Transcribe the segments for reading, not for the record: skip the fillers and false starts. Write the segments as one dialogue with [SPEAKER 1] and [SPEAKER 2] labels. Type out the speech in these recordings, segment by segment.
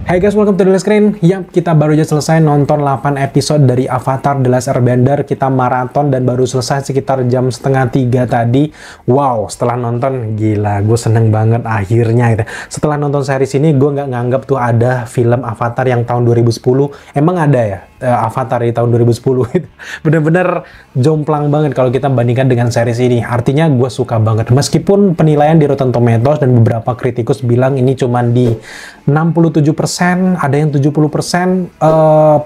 [SPEAKER 1] Hey guys, welcome to The Last Screen. Yap, kita baru aja selesai nonton 8 episode dari Avatar The Last Airbender. Kita maraton dan baru selesai sekitar jam setengah 3 tadi. Wow, setelah nonton, gila, gue seneng banget akhirnya gitu. Setelah nonton series ini, gue nggak nganggap tuh ada film Avatar yang tahun 2010. Emang ada ya? Avatar di tahun 2010 itu bener-bener jomplang banget kalau kita bandingkan dengan series ini. Artinya gue suka banget meskipun penilaian di Rotten Tomatoes dan beberapa kritikus bilang ini cuman di 67%, ada yang 70%,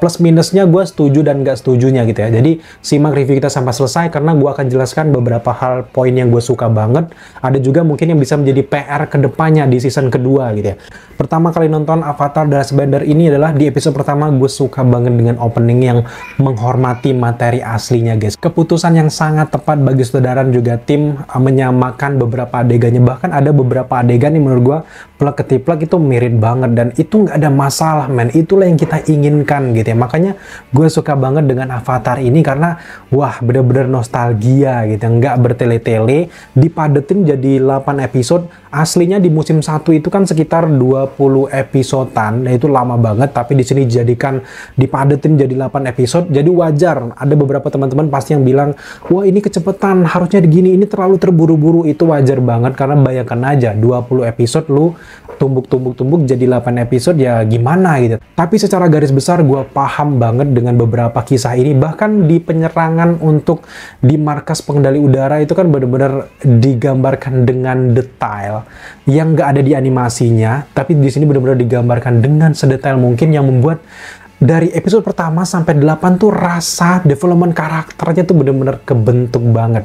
[SPEAKER 1] plus minusnya gue setuju dan nggak setujunya gitu ya. Jadi simak review kita sampai selesai karena gue akan jelaskan beberapa hal poin yang gue suka banget. Ada juga mungkin yang bisa menjadi PR kedepannya di season kedua gitu ya. Pertama kali nonton Avatar The Last Airbender ini adalah di episode pertama. Gue suka banget dengan opening yang menghormati materi aslinya guys. Keputusan yang sangat tepat bagi sutradara juga tim menyamakan beberapa adegannya. Bahkan ada beberapa adegan yang menurut gue plek ketiplek itu mirip banget dan itu nggak ada masalah men. Itulah yang kita inginkan gitu ya. Makanya gue suka banget dengan Avatar ini karena wah bener-bener nostalgia gitu. Nggak bertele-tele, dipadetin jadi 8 episode. Aslinya di musim 1 itu kan sekitar 20 episodean, nah itu lama banget, tapi di sini dijadikan dipadetin jadi 8 episode. Jadi wajar ada beberapa teman-teman pasti yang bilang, "Wah, ini kecepatan, harusnya begini, ini terlalu terburu-buru." Itu wajar banget karena bayangkan aja 20 episode lu tumbuk-tumbuk jadi 8 episode ya gimana gitu. Tapi secara garis besar gue paham banget dengan beberapa kisah ini. Bahkan di penyerangan untuk di markas pengendali udara itu kan benar-benar digambarkan dengan detail yang nggak ada di animasinya, tapi di sini benar-benar digambarkan dengan sedetail mungkin yang membuat dari episode pertama sampai 8 tuh rasa development karakternya tuh benar-benar kebentuk banget.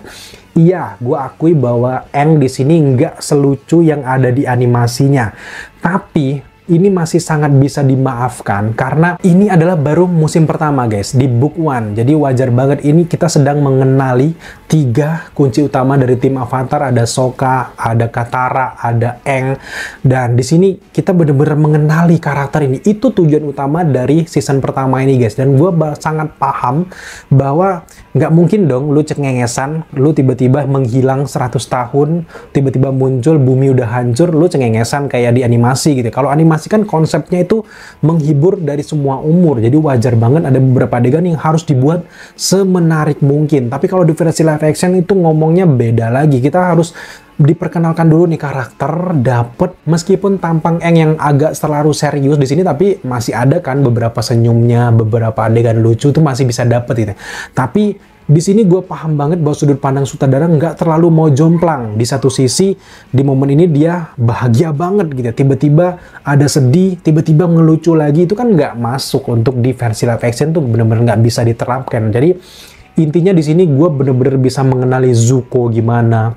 [SPEAKER 1] Iya, gue akui bahwa Aang di sini nggak selucu yang ada di animasinya, tapi ini masih sangat bisa dimaafkan karena ini adalah baru musim pertama guys di Book One. Jadi wajar banget ini kita sedang mengenali 3 kunci utama dari tim Avatar. Ada Sokka, ada Katara, ada Aang. Dan di sini kita benar-benar mengenali karakter ini. Itu tujuan utama dari season pertama ini guys. Dan gue sangat paham bahwa nggak mungkin dong lu cengengesan, lu tiba-tiba menghilang 100 tahun, tiba-tiba muncul bumi udah hancur, lu cengengesan kayak di animasi gitu. Kalau animasi kan konsepnya itu menghibur dari semua umur, jadi wajar banget ada beberapa adegan yang harus dibuat semenarik mungkin. Tapi kalau di versi live action itu ngomongnya beda lagi, kita harus diperkenalkan dulu nih karakter, dapet meskipun tampang Aang yang agak terlalu serius di sini, tapi masih ada kan beberapa senyumnya, beberapa adegan lucu tuh masih bisa dapet gitu. Tapi di sini gue paham banget bahwa sudut pandang sutradara nggak terlalu mau jomplang. Di satu sisi, di momen ini dia bahagia banget gitu. Tiba-tiba ada sedih, tiba-tiba ngelucu lagi. Itu kan nggak masuk untuk di versi live action tuh bener-bener nggak bisa diterapkan. Jadi intinya di sini gue bener-bener bisa mengenali Zuko gimana.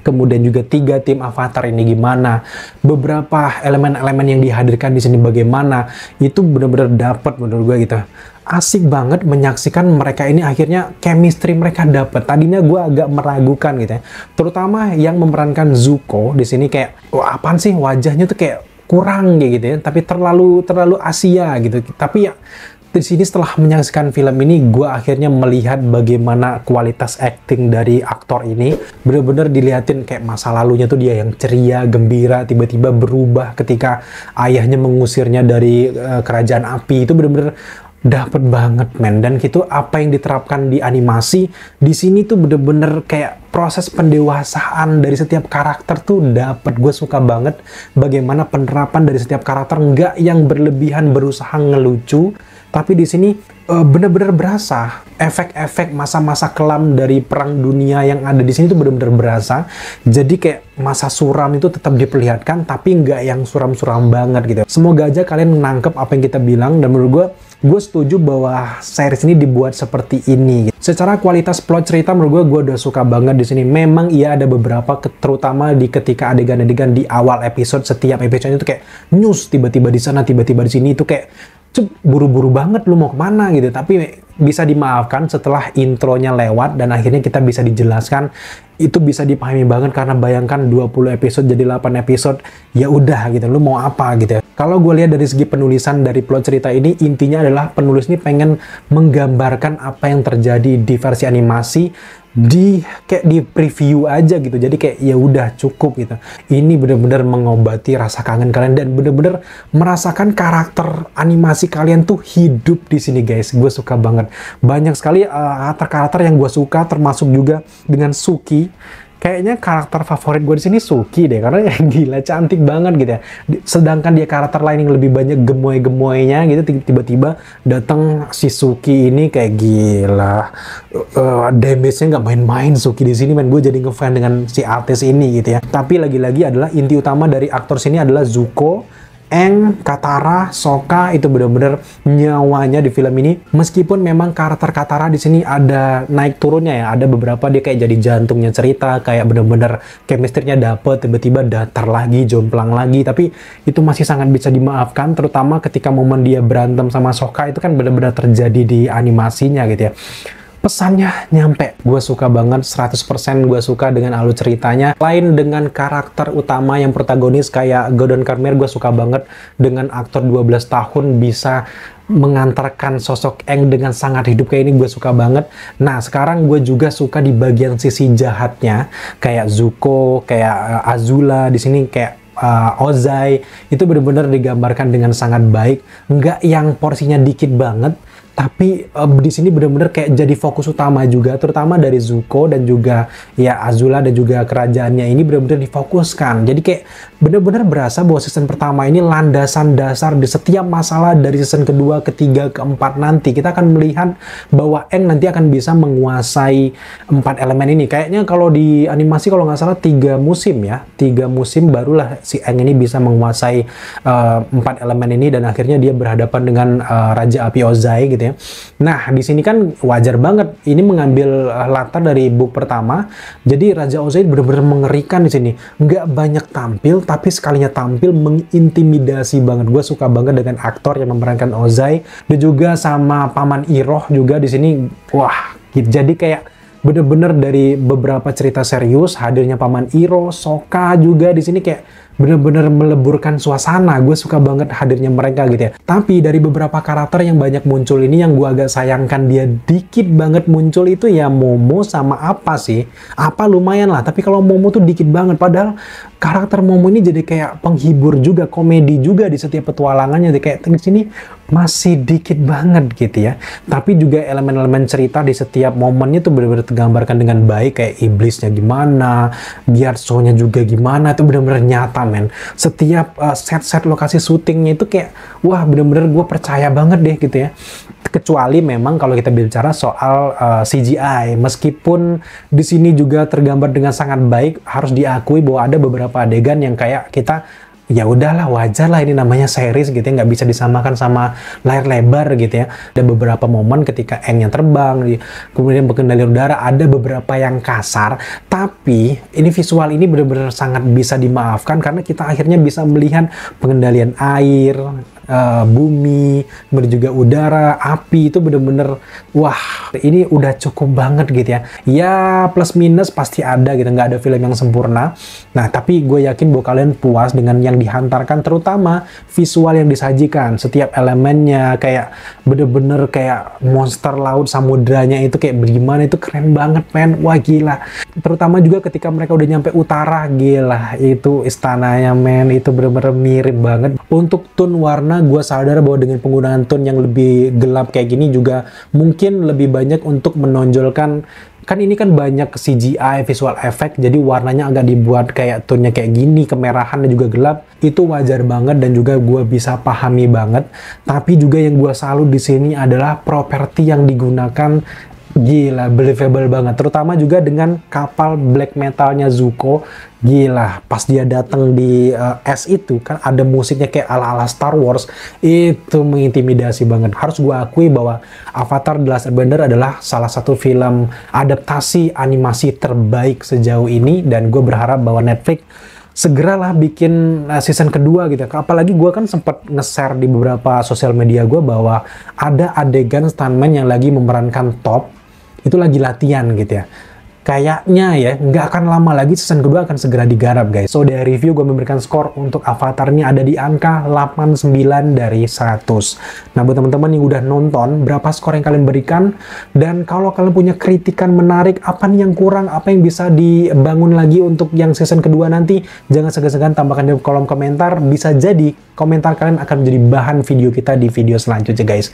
[SPEAKER 1] Kemudian juga 3 tim Avatar ini gimana. Beberapa elemen-elemen yang dihadirkan di sini bagaimana. Itu bener-bener dapet menurut gue gitu. Asik banget menyaksikan mereka ini akhirnya chemistry mereka dapet. Tadinya gue agak meragukan gitu ya. Terutama yang memerankan Zuko di sini kayak, wah apaan sih wajahnya tuh kayak kurang kayak gitu ya. Tapi terlalu Asia gitu. Tapi ya di sini setelah menyaksikan film ini, gue akhirnya melihat bagaimana kualitas acting dari aktor ini. Bener-bener dilihatin kayak masa lalunya tuh dia yang ceria, gembira, tiba-tiba berubah ketika ayahnya mengusirnya dari kerajaan api. Itu bener-bener dapet banget men. Dan gitu apa yang diterapkan di animasi di sini tuh bener-bener kayak proses pendewasaan dari setiap karakter tuh dapet. Gue suka banget bagaimana penerapan dari setiap karakter, nggak yang berlebihan berusaha ngelucu, tapi di sini bener-bener berasa efek-efek masa-masa kelam dari perang dunia yang ada di sini tuh bener-bener berasa. Jadi kayak masa suram itu tetap diperlihatkan, tapi nggak yang suram-suram banget gitu. Semoga aja kalian menangkap apa yang kita bilang, dan menurut gue setuju bahwa series ini dibuat seperti ini. Secara kualitas plot cerita menurut gue udah suka banget di sini. Memang iya ada beberapa, terutama di ketika adegan-adegan di awal episode, setiap episode itu kayak news, tiba-tiba di sana, tiba-tiba di sini, itu kayak buru-buru banget lu mau kemana gitu. Tapi bisa dimaafkan setelah intronya lewat dan akhirnya kita bisa dijelaskan. Itu bisa dipahami banget karena bayangkan 20 episode jadi 8 episode, ya udah gitu, lu mau apa gitu ya. Kalau gue lihat dari segi penulisan dari plot cerita ini, intinya adalah penulis ini pengen menggambarkan apa yang terjadi di versi animasi kayak di preview aja gitu. Jadi kayak ya udah cukup gitu. Ini bener-bener mengobati rasa kangen kalian dan bener-bener merasakan karakter animasi kalian tuh hidup di sini guys. Gue suka banget. Banyak sekali karakter yang gue suka, termasuk juga dengan Suki. Kayaknya karakter favorit gue di sini Suki deh, karena ya gila cantik banget gitu ya. Sedangkan dia karakter lain yang lebih banyak gemoy-gemoynya gitu, tiba-tiba datang si Suki ini kayak gila. Damage-nya nggak main-main Suki di sini, gue jadi ngefan dengan si artis ini gitu ya. Tapi lagi-lagi adalah inti utama dari aktor sini adalah Zuko, Aang, Katara, Sokka itu benar-benar nyawanya di film ini. Meskipun memang karakter Katara di sini ada naik turunnya ya, ada beberapa dia kayak jadi jantungnya cerita, kayak benar-benar chemistry-nya dapet, tiba-tiba datar lagi, jomplang lagi. Tapi itu masih sangat bisa dimaafkan, terutama ketika momen dia berantem sama Sokka itu kan benar-benar terjadi di animasinya gitu ya. Pesannya nyampe, gue suka banget, 100% gue suka dengan alur ceritanya. Lain dengan karakter utama yang protagonis kayak Gordon Karmir, gue suka banget dengan aktor 12 tahun bisa mengantarkan sosok Aang dengan sangat hidup kayak ini, gue suka banget. Nah sekarang gue juga suka di bagian sisi jahatnya, kayak Zuko, kayak Azula di sini, kayak Ozai, itu benar-benar digambarkan dengan sangat baik, nggak yang porsinya dikit banget. Tapi di sini benar-benar kayak jadi fokus utama juga, terutama dari Zuko dan juga ya Azula dan juga kerajaannya ini benar-benar difokuskan. Jadi kayak benar-benar berasa bahwa season pertama ini landasan dasar di setiap masalah dari season kedua, ketiga, keempat nanti. Kita akan melihat bahwa Aang nanti akan bisa menguasai 4 elemen ini. Kayaknya kalau di animasi kalau nggak salah 3 musim ya, 3 musim barulah si Aang ini bisa menguasai 4 elemen ini dan akhirnya dia berhadapan dengan Raja Api Ozai gitu ya. Nah, di sini kan wajar banget ini mengambil latar dari book pertama. Jadi Raja Ozai benar-benar mengerikan di sini. Nggak banyak tampil, tapi sekalinya tampil mengintimidasi banget. Gue suka banget dengan aktor yang memerankan Ozai dan juga sama Paman Iroh juga di sini. Wah, jadi kayak bener-bener dari beberapa cerita serius hadirnya Paman Iroh, Sokka juga di sini kayak bener-bener meleburkan suasana. Gue suka banget hadirnya mereka gitu ya. Tapi dari beberapa karakter yang banyak muncul ini, yang gue agak sayangkan dia dikit banget muncul itu ya Momo sama Appa sih. Appa lumayan lah, tapi kalau Momo tuh dikit banget. Padahal karakter Momo ini jadi kayak penghibur juga, komedi juga di setiap petualangannya. Jadi kayak di sini masih dikit banget gitu ya. Tapi juga elemen-elemen cerita di setiap momennya tuh benar-benar tergambarkan dengan baik. Kayak iblisnya gimana, Gyatso-nya juga gimana, itu benar-benar nyata men. Setiap set-set lokasi syutingnya itu kayak wah bener-bener gue percaya banget deh gitu ya. Kecuali memang kalau kita bicara soal CGI, meskipun di sini juga tergambar dengan sangat baik, harus diakui bahwa ada beberapa adegan yang kayak kita ya udahlah wajar lah, ini namanya series gitu ya, nggak bisa disamakan sama layar lebar gitu ya. Ada beberapa momen ketika Aang yang terbang, kemudian berkendali udara, ada beberapa yang kasar, tapi ini visual ini benar-benar sangat bisa dimaafkan karena kita akhirnya bisa melihat pengendalian air, bumi, kemudian juga udara, api, itu bener-bener wah ini udah cukup banget gitu ya. Ya plus minus pasti ada gitu, nggak ada film yang sempurna. Nah tapi gue yakin bahwa kalian puas dengan yang dihantarkan, terutama visual yang disajikan. Setiap elemennya kayak bener-bener kayak monster laut, samudranya itu kayak bagaimana, itu keren banget men. Wah gila. Terutama juga ketika mereka udah nyampe utara, gila itu istananya men, itu bener-bener mirip banget. Untuk tone warna gue sadar bahwa dengan penggunaan tone yang lebih gelap kayak gini juga mungkin lebih banyak untuk menonjolkan, kan ini kan banyak CGI, visual effect, jadi warnanya agak dibuat kayak tone-nya kayak gini, kemerahan dan juga gelap, itu wajar banget dan juga gue bisa pahami banget. Tapi juga yang gue salut di sini adalah properti yang digunakan. Gila, believable banget. Terutama juga dengan kapal black metalnya Zuko. Gila, pas dia datang di es itu kan ada musiknya kayak ala-ala Star Wars. Itu mengintimidasi banget. Harus gue akui bahwa Avatar The Last Airbender adalah salah satu film adaptasi animasi terbaik sejauh ini. Dan gue berharap bahwa Netflix segeralah bikin season kedua gitu. Apalagi gue kan sempat nge-share di beberapa sosial media gue bahwa ada adegan stuntman yang lagi memerankan Top, itu lagi latihan gitu ya. kayaknya ya nggak akan lama lagi season kedua akan segera digarap guys. So dari review gue memberikan skor untuk Avatar ini ada di angka 89 dari 100. Nah buat teman-teman yang udah nonton, berapa skor yang kalian berikan? Dan kalau kalian punya kritikan menarik, apa nih yang kurang, apa yang bisa dibangun lagi untuk yang season kedua nanti, jangan segan-segan tambahkan di kolom komentar. Bisa jadi komentar kalian akan menjadi bahan video kita di video selanjutnya guys.